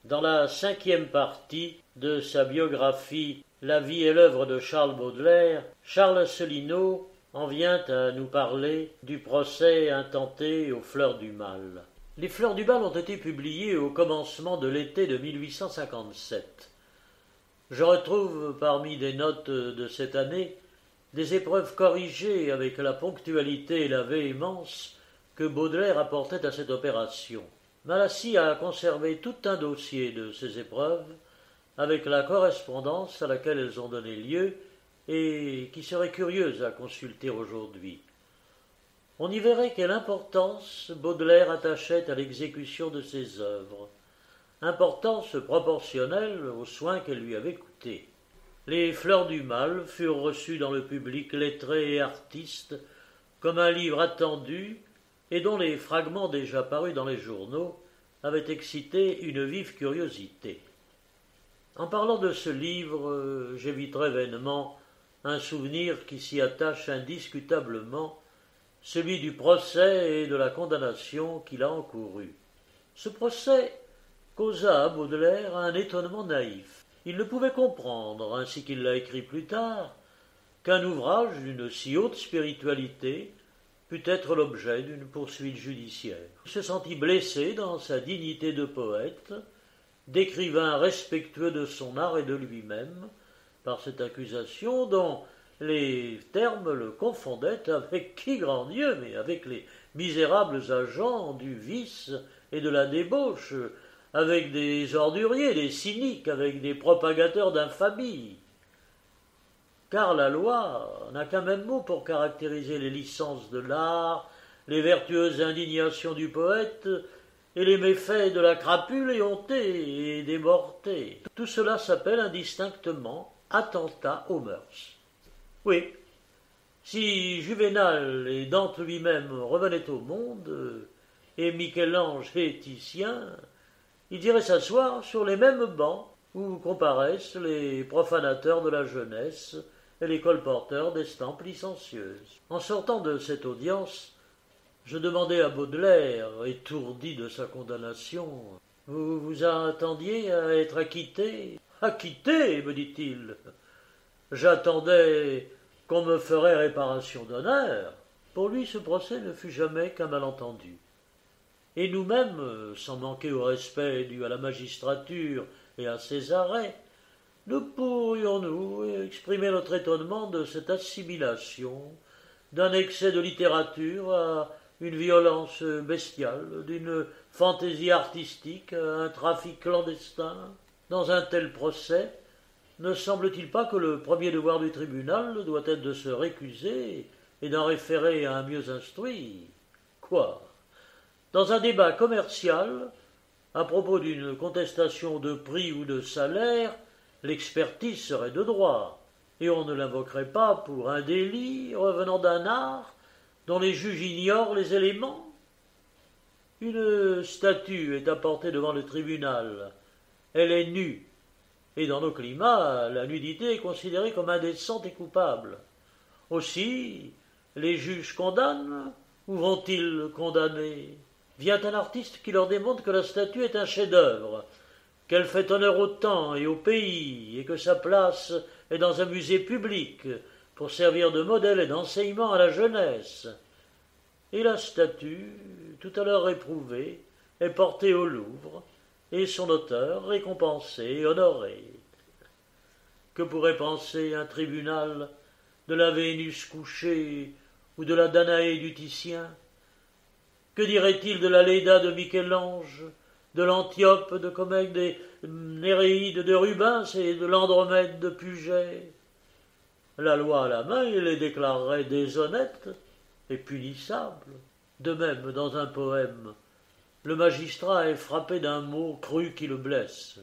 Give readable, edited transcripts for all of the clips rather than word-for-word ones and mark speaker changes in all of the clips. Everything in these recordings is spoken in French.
Speaker 1: Dans la 5e partie de sa biographie La vie et l'œuvre de Charles Baudelaire, Charles Asselineau en vient à nous parler du procès intenté aux Fleurs du Mal. Les Fleurs du Mal ont été publiées au commencement de l'été de 1857. Je retrouve parmi des notes de cette année des épreuves corrigées avec la ponctualité et la véhémence que Baudelaire apportait à cette opération. Malassis a conservé tout un dossier de ces épreuves avec la correspondance à laquelle elles ont donné lieu et qui serait curieuse à consulter aujourd'hui. On y verrait quelle importance Baudelaire attachait à l'exécution de ses œuvres, importance proportionnelle aux soins qu'elle lui avait coûtés. Les Fleurs du Mal furent reçues dans le public lettré et artiste comme un livre attendu et dont les fragments déjà parus dans les journaux avaient excité une vive curiosité. En parlant de ce livre, j'éviterai vainement un souvenir qui s'y attache indiscutablement, celui du procès et de la condamnation qu'il a encouru. Ce procès causa à Baudelaire un étonnement naïf. Il ne pouvait comprendre, ainsi qu'il l'a écrit plus tard, qu'un ouvrage d'une si haute spiritualité pût être l'objet d'une poursuite judiciaire. Il se sentit blessé dans sa dignité de poète, d'écrivain respectueux de son art et de lui-même, par cette accusation dont les termes le confondaient avec qui grand Dieu, mais avec les misérables agents du vice et de la débauche, avec des orduriers, des cyniques, avec des propagateurs d'infamie. Car la loi n'a qu'un même mot pour caractériser les licences de l'art, les vertueuses indignations du poète et les méfaits de la crapule éhontée et démortée. Tout cela s'appelle indistinctement attentat aux mœurs. Oui, si Juvénal et Dante lui-même revenaient au monde, et Michel-Ange et Titien, ils iraient s'asseoir sur les mêmes bancs où comparaissent les profanateurs de la jeunesse et les colporteurs d'estampes licencieuses. En sortant de cette audience, je demandai à Baudelaire, étourdi de sa condamnation, « Vous vous attendiez à être acquitté ?»« Acquitté, me dit-il. J'attendais qu'on me ferait réparation d'honneur. » Pour lui, ce procès ne fut jamais qu'un malentendu. Et nous-mêmes, sans manquer au respect dû à la magistrature et à ses arrêts, ne pourrions-nous exprimer notre étonnement de cette assimilation, d'un excès de littérature à une violence bestiale, d'une fantaisie artistique à un trafic clandestin? Dans un tel procès, ne semble-t-il pas que le premier devoir du tribunal doit être de se récuser et d'en référer à un mieux instruit? Quoi? Dans un débat commercial, à propos d'une contestation de prix ou de salaire, l'expertise serait de droit, et on ne l'invoquerait pas pour un délit revenant d'un art dont les juges ignorent les éléments. Une statue est apportée devant le tribunal. Elle est nue, et dans nos climats, la nudité est considérée comme indécente et coupable. Aussi, les juges condamnent, ou vont-ils condamner? Vient un artiste qui leur démontre que la statue est un chef-d'œuvre, qu'elle fait honneur au temps et au pays, et que sa place est dans un musée public, pour servir de modèle et d'enseignement à la jeunesse. Et la statue, tout à l'heure éprouvée, est portée au Louvre, et son auteur récompensé et honoré. Que pourrait penser un tribunal de la Vénus couchée ou de la Danaé du Titien? Que dirait-il de la Léda de Michel-Ange, de l'Antiope de Comète, des Néréides de Rubens et de l'Andromède de Puget? La loi à la main, il les déclarerait déshonnêtes et punissables. De même, dans un poème, le magistrat est frappé d'un mot cru qui le blesse.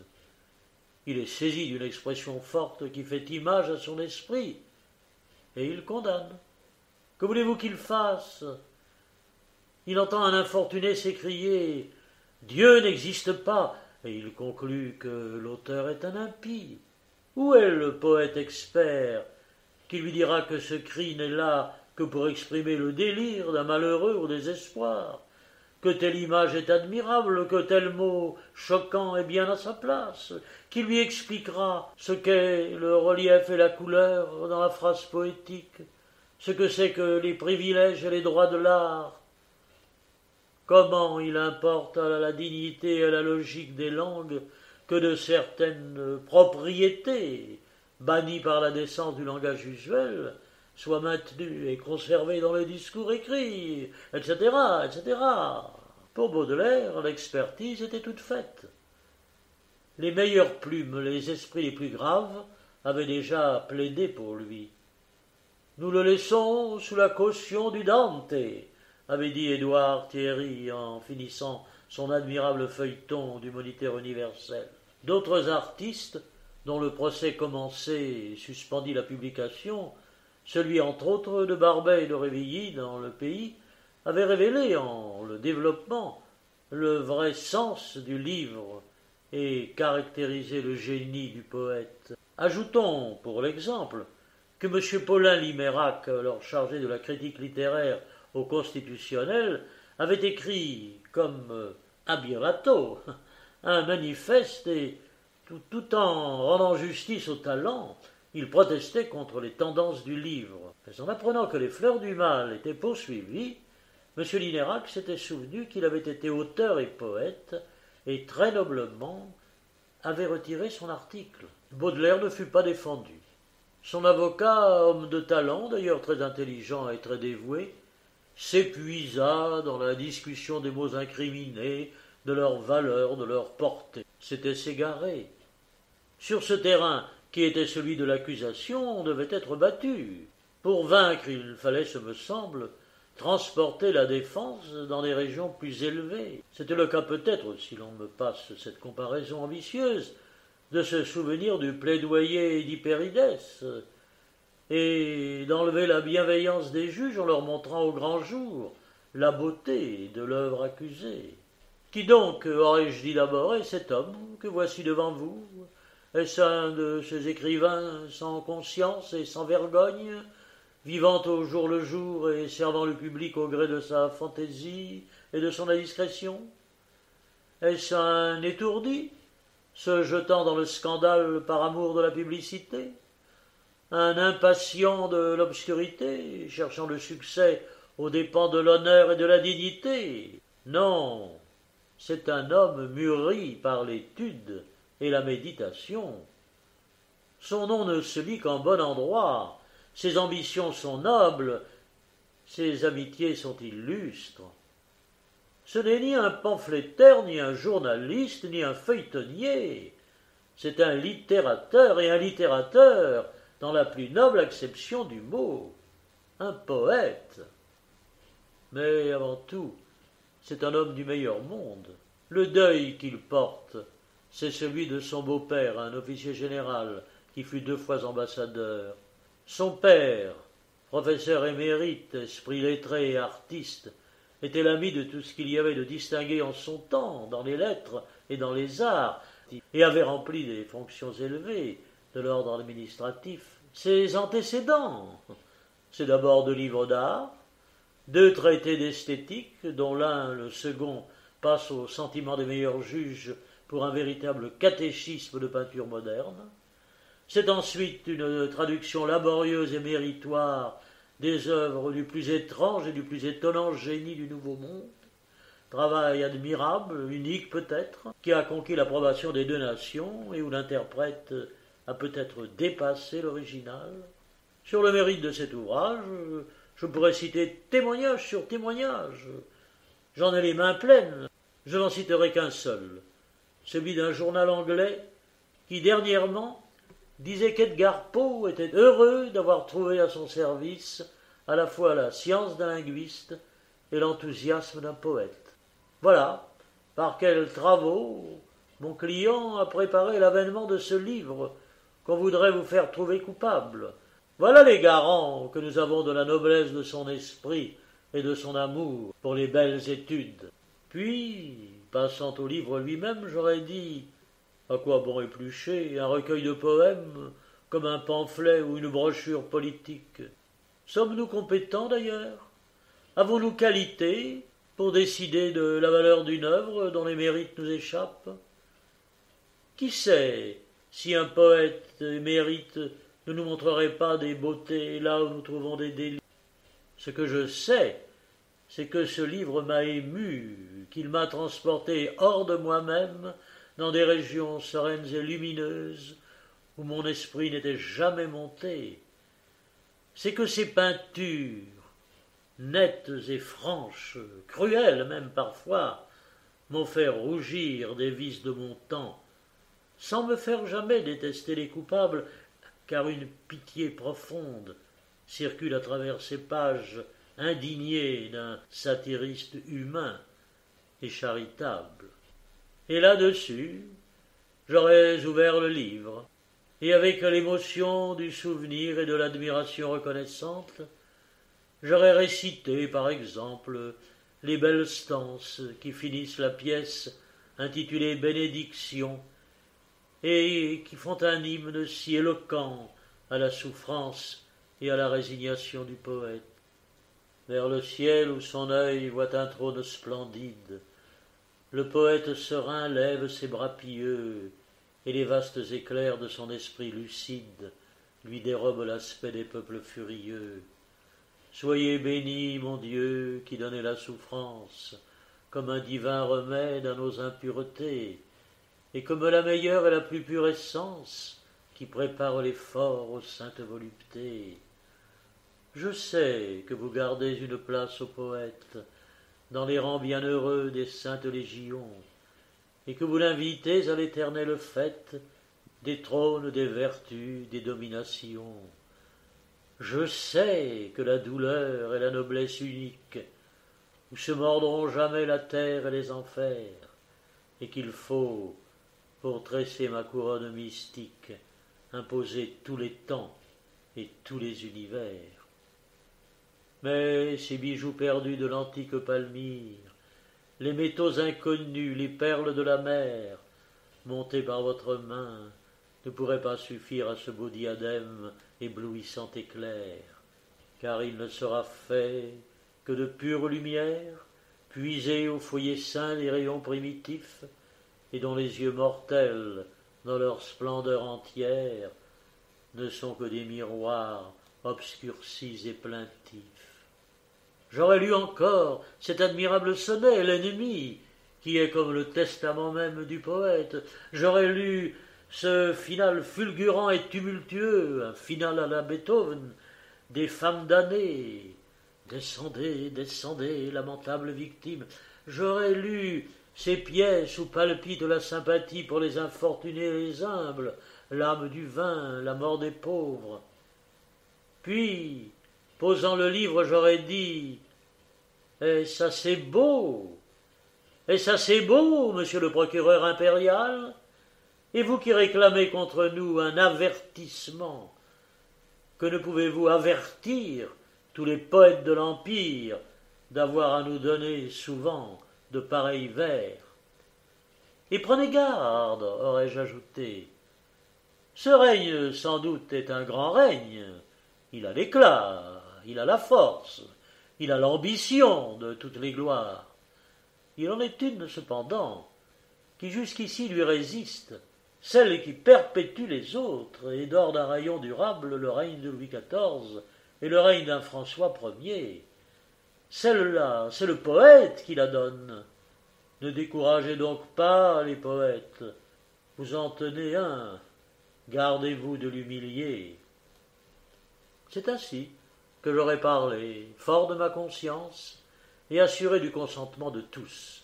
Speaker 1: Il est saisi d'une expression forte qui fait image à son esprit, et il condamne. Que voulez-vous qu'il fasse? Il entend un infortuné s'écrier « Dieu n'existe pas !» et il conclut que l'auteur est un impie. Où est le poète expert qui lui dira que ce cri n'est là que pour exprimer le délire d'un malheureux au désespoir, que telle image est admirable, que tel mot choquant est bien à sa place, qui lui expliquera ce qu'est le relief et la couleur dans la phrase poétique, ce que c'est que les privilèges et les droits de l'art. Comment il importe à la dignité et à la logique des langues que de certaines propriétés, bannies par la décence du langage usuel, soient maintenues et conservées dans le discours écrit, etc., etc. Pour Baudelaire, l'expertise était toute faite. Les meilleures plumes, les esprits les plus graves, avaient déjà plaidé pour lui. Nous le laissons sous la caution du Dante, avait dit Édouard Thierry en finissant son admirable feuilleton du Moniteur universel. D'autres artistes, dont le procès commençait et suspendit la publication, celui entre autres de Barbet et de Révilly dans Le Pays, avait révélé en le développement le vrai sens du livre et caractérisé le génie du poète. Ajoutons, pour l'exemple, que M. Paulin Limérac, alors chargé de la critique littéraire au Constitutionnel, avait écrit, comme Abirato, un manifeste et, tout en rendant justice au talent, il protestait contre les tendances du livre. Mais en apprenant que les Fleurs du Mal étaient poursuivies, M. Limérac s'était souvenu qu'il avait été auteur et poète, et très noblement avait retiré son article. Baudelaire ne fut pas défendu. Son avocat, homme de talent, d'ailleurs très intelligent et très dévoué, s'épuisa dans la discussion des mots incriminés, de leur valeur, de leur portée. C'était s'égarer. Sur ce terrain, qui était celui de l'accusation, on devait être battu. Pour vaincre, il fallait, ce me semble, transporter la défense dans des régions plus élevées. C'était le cas peut-être, si l'on me passe cette comparaison ambitieuse, de se souvenir du plaidoyer d'Hypérides, et d'enlever la bienveillance des juges en leur montrant au grand jour la beauté de l'œuvre accusée. Qui donc, aurais-je dit d'abord, est cet homme que voici devant vous? Est-ce un de ces écrivains sans conscience et sans vergogne, vivant au jour le jour et servant le public au gré de sa fantaisie et de son indiscrétion? Est-ce un étourdi, se jetant dans le scandale par amour de la publicité? Un impatient de l'obscurité, cherchant le succès aux dépens de l'honneur et de la dignité? Non, c'est un homme mûri par l'étude et la méditation. Son nom ne se lit qu'en bon endroit, ses ambitions sont nobles, ses amitiés sont illustres. Ce n'est ni un pamphlétaire, ni un journaliste, ni un feuilletonnier. C'est un littérateur, et un littérateur dans la plus noble acception du mot, un poète. Mais avant tout, c'est un homme du meilleur monde. Le deuil qu'il porte, c'est celui de son beau-père, un officier général, qui fut 2 fois ambassadeur. Son père, professeur émérite, esprit lettré et artiste, était l'ami de tout ce qu'il y avait de distingué en son temps, dans les lettres et dans les arts, et avait rempli des fonctions élevées de l'ordre administratif. Ses antécédents, c'est d'abord 2 livres d'art, 2 traités d'esthétique, dont l'un, le second, passe au sentiment des meilleurs juges pour un véritable catéchisme de peinture moderne. C'est ensuite une traduction laborieuse et méritoire des œuvres du plus étrange et du plus étonnant génie du Nouveau Monde. Travail admirable, unique peut-être, qui a conquis l'approbation des 2 nations et où l'interprète a peut-être dépassé l'original. Sur le mérite de cet ouvrage, je pourrais citer témoignage sur témoignage. J'en ai les mains pleines, je n'en citerai qu'un seul, celui d'un journal anglais qui dernièrement disait qu'Edgar Poe était heureux d'avoir trouvé à son service à la fois la science d'un linguiste et l'enthousiasme d'un poète. Voilà par quels travaux mon client a préparé l'avènement de ce livre qu'on voudrait vous faire trouver coupable. Voilà les garants que nous avons de la noblesse de son esprit et de son amour pour les belles études. Puis, passant au livre lui-même, j'aurais dit « À quoi bon éplucher un recueil de poèmes comme un pamphlet ou une brochure politique? Sommes-nous compétents d'ailleurs? Avons-nous qualité pour décider de la valeur d'une œuvre dont les mérites nous échappent? Qui sait si un poète émérite ne nous montrerait pas des beautés là où nous trouvons des délits? Ce que je sais, c'est que ce livre m'a ému, qu'il m'a transporté hors de moi-même dans des régions sereines et lumineuses où mon esprit n'était jamais monté. C'est que ces peintures, nettes et franches, cruelles même parfois, m'ont fait rougir des vices de mon temps, sans me faire jamais détester les coupables, car une pitié profonde circule à travers ces pages indignées d'un satiriste humain et charitable. Et là-dessus, j'aurais ouvert le livre, et avec l'émotion du souvenir et de l'admiration reconnaissante, j'aurais récité, par exemple, les belles stances qui finissent la pièce intitulée Bénédiction, et qui font un hymne si éloquent à la souffrance et à la résignation du poète. Vers le ciel où son œil voit un trône splendide, le poète serein lève ses bras pieux, et les vastes éclairs de son esprit lucide lui dérobent l'aspect des peuples furieux. Soyez béni, mon Dieu, qui donnez la souffrance, comme un divin remède à nos impuretés, et comme la meilleure et la plus pure essence qui prépare l'effort aux saintes voluptés. Je sais que vous gardez une place au poète dans les rangs bienheureux des saintes légions, et que vous l'invitez à l'éternelle fête des trônes, des vertus, des dominations. Je sais que la douleur est la noblesse unique, où se mordront jamais la terre et les enfers, et qu'il faut, pour tresser ma couronne mystique, imposer tous les temps et tous les univers. Mais ces bijoux perdus de l'antique Palmyre, les métaux inconnus, les perles de la mer, montées par votre main, ne pourraient pas suffire à ce beau diadème éblouissant éclair, car il ne sera fait que de pure lumière, puisée au foyer saint des rayons primitifs, et dont les yeux mortels, dans leur splendeur entière, ne sont que des miroirs obscurcis et plaintifs. J'aurais lu encore cet admirable sonnet, l'ennemi, qui est comme le testament même du poète. J'aurais lu ce final fulgurant et tumultueux, un final à la Beethoven, des femmes damnées. Descendez, descendez, lamentable victime. J'aurais lu ces pièces où palpite la sympathie pour les infortunés et les humbles, l'âme du vin, la mort des pauvres. Puis, posant le livre, j'aurais dit « Et ça c'est beau, et ça c'est beau, monsieur le procureur impérial, et vous qui réclamez contre nous un avertissement, que ne pouvez-vous avertir tous les poètes de l'Empire d'avoir à nous donner souvent de pareils vers? Et prenez garde, aurais-je ajouté, ce règne sans doute est un grand règne, il a l'éclat, il a la force, il a l'ambition de toutes les gloires. Il en est une, cependant, qui jusqu'ici lui résiste, celle qui perpétue les autres et dore d'un rayon durable le règne de Louis XIV et le règne d'un François Ier. Celle-là, c'est le poète qui la donne. Ne découragez donc pas les poètes. Vous en tenez un. Gardez-vous de l'humilier. C'est ainsi que j'aurais parlé, fort de ma conscience, et assuré du consentement de tous.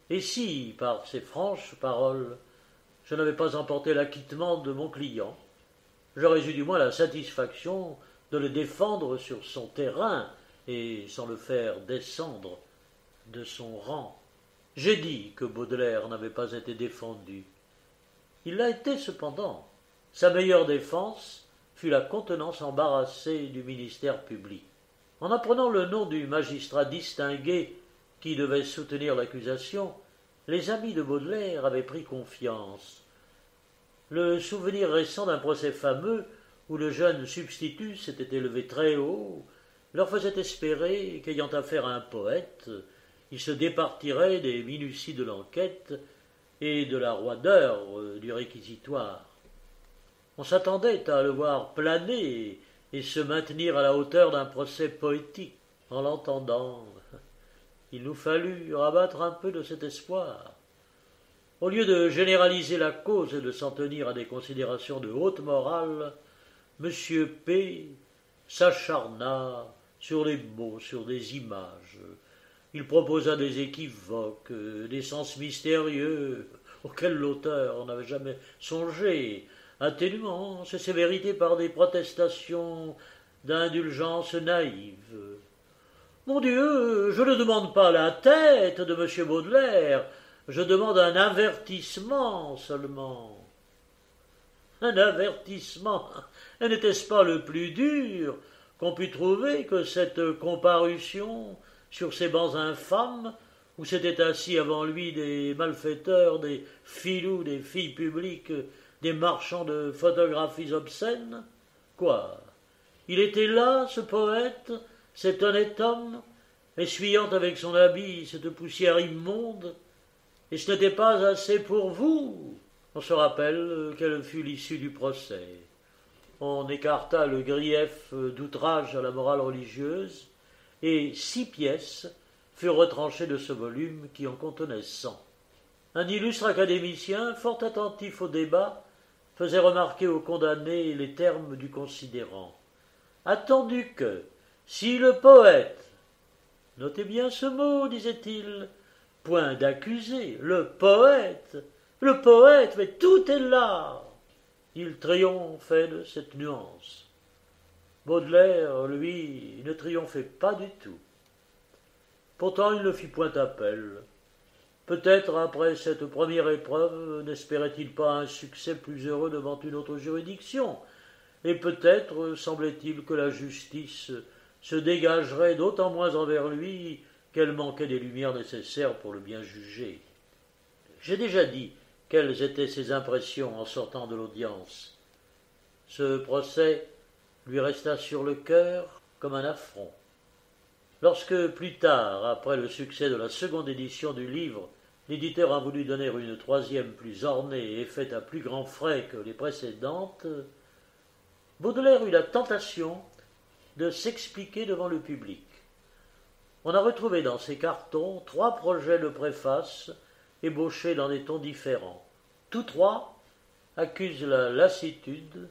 Speaker 1: Et si, par ces franches paroles, je n'avais pas emporté l'acquittement de mon client, j'aurais eu du moins la satisfaction de le défendre sur son terrain et sans le faire descendre de son rang. J'ai dit que Baudelaire n'avait pas été défendu. Il l'a été cependant. Sa meilleure défense fut la contenance embarrassée du ministère public. En apprenant le nom du magistrat distingué qui devait soutenir l'accusation, les amis de Baudelaire avaient pris confiance. Le souvenir récent d'un procès fameux où le jeune substitut s'était élevé très haut leur faisait espérer qu'ayant affaire à un poète, il se départirait des minuties de l'enquête et de la roideur du réquisitoire. On s'attendait à le voir planer et se maintenir à la hauteur d'un procès poétique. En l'entendant, il nous fallut rabattre un peu de cet espoir. Au lieu de généraliser la cause et de s'en tenir à des considérations de haute morale, M. P. s'acharna sur les mots, sur des images. Il proposa des équivoques, des sens mystérieux auxquels l'auteur n'avait jamais songé, atténuant ses sévérités par des protestations d'indulgence naïve. Mon Dieu, je ne demande pas la tête de M. Baudelaire, je demande un avertissement seulement. Un avertissement, et n'était-ce pas le plus dur qu'on pût trouver que cette comparution sur ces bancs infâmes, où s'étaient assis avant lui des malfaiteurs, des filous, des filles publiques, des marchands de photographies obscènes? Quoi? Il était là, ce poète, cet honnête homme, essuyant avec son habit cette poussière immonde, et ce n'était pas assez pour vous. On se rappelle quelle fut l'issue du procès. On écarta le grief d'outrage à la morale religieuse, et 6 pièces furent retranchées de ce volume qui en contenait 100. Un illustre académicien, fort attentif au débat, faisait remarquer aux condamnés les termes du considérant. Attendu que, si le poète, notez bien ce mot, disait-il, point d'accusé, le poète, mais tout est là. Il triomphait de cette nuance. Baudelaire, lui, ne triomphait pas du tout. Pourtant, il ne fit point appel. Peut-être, après cette première épreuve, n'espérait-il pas un succès plus heureux devant une autre juridiction, et peut-être semblait-il que la justice se dégagerait d'autant moins envers lui qu'elle manquait des lumières nécessaires pour le bien juger. J'ai déjà dit quelles étaient ses impressions en sortant de l'audience. Ce procès lui resta sur le cœur comme un affront. Lorsque, plus tard, après le succès de la seconde édition du livre, l'éditeur a voulu donner une troisième plus ornée et faite à plus grands frais que les précédentes, Baudelaire eut la tentation de s'expliquer devant le public. On a retrouvé dans ces cartons 3 projets de préface ébauchés dans des tons différents. Tous 3 accusent la lassitude,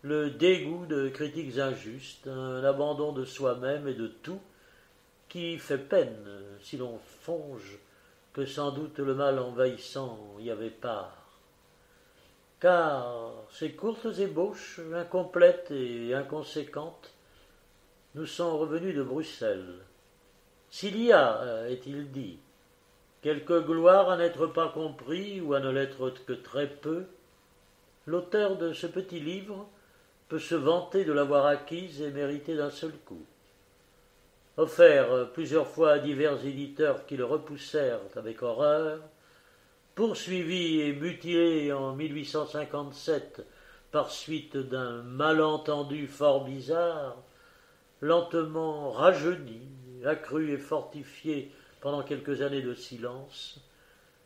Speaker 1: le dégoût de critiques injustes, un abandon de soi-même et de tout, qui fait peine si l'on songe que sans doute le mal envahissant y avait part. Car ces courtes ébauches, incomplètes et inconséquentes, nous sont revenues de Bruxelles. S'il y a, est-il dit, quelque gloire à n'être pas compris ou à ne l'être que très peu, l'auteur de ce petit livre peut se vanter de l'avoir acquise et méritée d'un seul coup. Offert plusieurs fois à divers éditeurs qui le repoussèrent avec horreur, poursuivi et mutilé en 1857 par suite d'un malentendu fort bizarre, lentement rajeuni, accru et fortifié pendant quelques années de silence,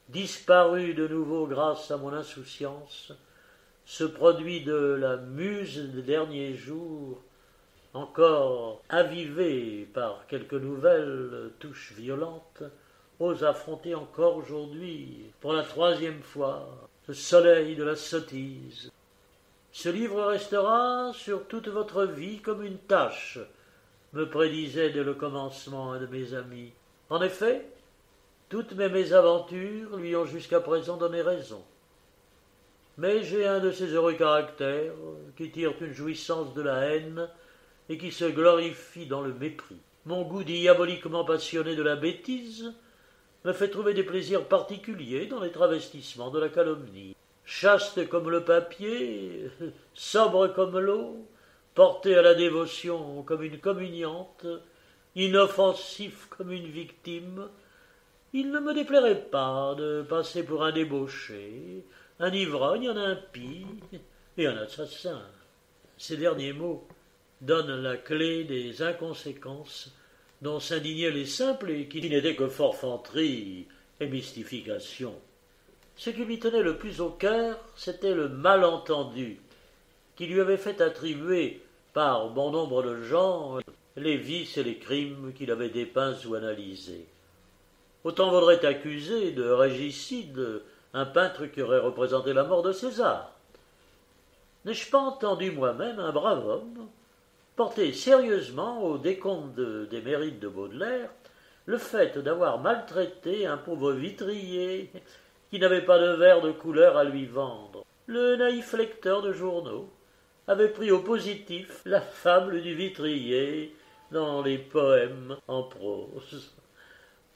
Speaker 1: disparu de nouveau grâce à mon insouciance, ce produit de la muse des derniers jours, encore avivé par quelques nouvelles touches violentes, ose affronter encore aujourd'hui, pour la 3e fois, le soleil de la sottise. Ce livre restera sur toute votre vie comme une tache, me prédisait dès le commencement un de mes amis. En effet, toutes mes mésaventures lui ont jusqu'à présent donné raison. Mais j'ai un de ces heureux caractères qui tirent une jouissance de la haine et qui se glorifient dans le mépris. Mon goût diaboliquement passionné de la bêtise me fait trouver des plaisirs particuliers dans les travestissements de la calomnie. Chaste comme le papier, sobre comme l'eau, porté à la dévotion comme une communiante, inoffensif comme une victime, il ne me déplairait pas de passer pour un débauché, un ivrogne, un impie et un assassin. Ces derniers mots donnent la clé des inconséquences dont s'indignaient les simples et qui n'étaient que forfanterie et mystification. Ce qui lui tenait le plus au cœur, c'était le malentendu qui lui avait fait attribuer par bon nombre de gens les vices et les crimes qu'il avait dépeints ou analysés. Autant vaudrait accuser de régicide un peintre qui aurait représenté la mort de César. N'ai-je pas entendu moi-même un brave homme porter sérieusement au décompte des mérites de Baudelaire le fait d'avoir maltraité un pauvre vitrier qui n'avait pas de verre de couleur à lui vendre. Le naïf lecteur de journaux avait pris au positif la fable du vitrier dans les poèmes en prose.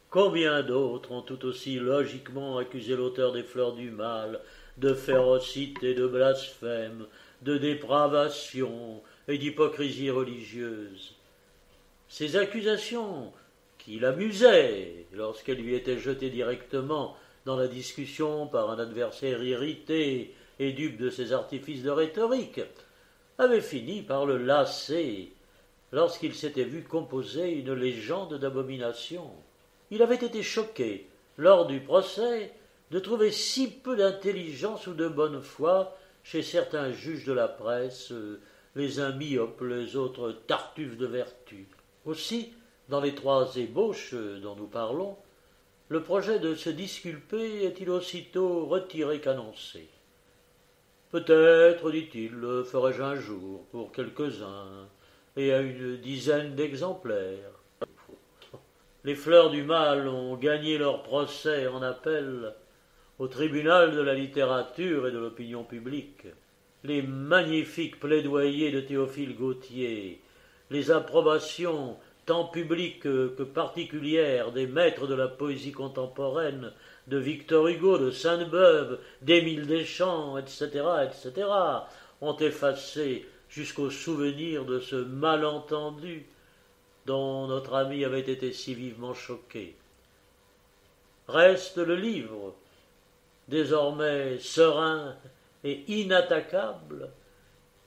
Speaker 1: Combien d'autres ont tout aussi logiquement accusé l'auteur des Fleurs du Mal de férocité, de blasphème, de dépravation et d'hypocrisie religieuse. Ces accusations qui l'amusaient lorsqu'elles lui étaient jetées directement dans la discussion par un adversaire irrité et dupe de ses artifices de rhétorique, avaient fini par le lasser lorsqu'il s'était vu composer une légende d'abomination. Il avait été choqué, lors du procès, de trouver si peu d'intelligence ou de bonne foi chez certains juges de la presse, les uns myopes, les autres tartuffes de vertu. Aussi, dans les 3 ébauches dont nous parlons, le projet de se disculper est-il aussitôt retiré qu'annoncé. Peut-être, dit-il, le ferai-je un jour pour quelques-uns et à une dizaine d'exemplaires. Les Fleurs du Mal ont gagné leur procès en appel au tribunal de la littérature et de l'opinion publique. Les magnifiques plaidoyers de Théophile Gautier, les approbations tant publiques que particulières des maîtres de la poésie contemporaine, de Victor Hugo, de Sainte-Beuve, d'Émile Deschamps, etc., ont effacé jusqu'au souvenir de ce malentendu dont notre ami avait été si vivement choqué. Reste le livre, désormais serein et inattaquable,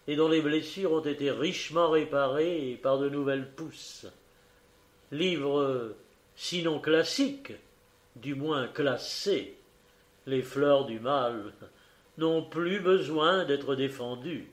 Speaker 1: et dont les blessures ont été richement réparées par de nouvelles pousses. Livre sinon classique, du moins classé, les Fleurs du Mal n'ont plus besoin d'être défendues.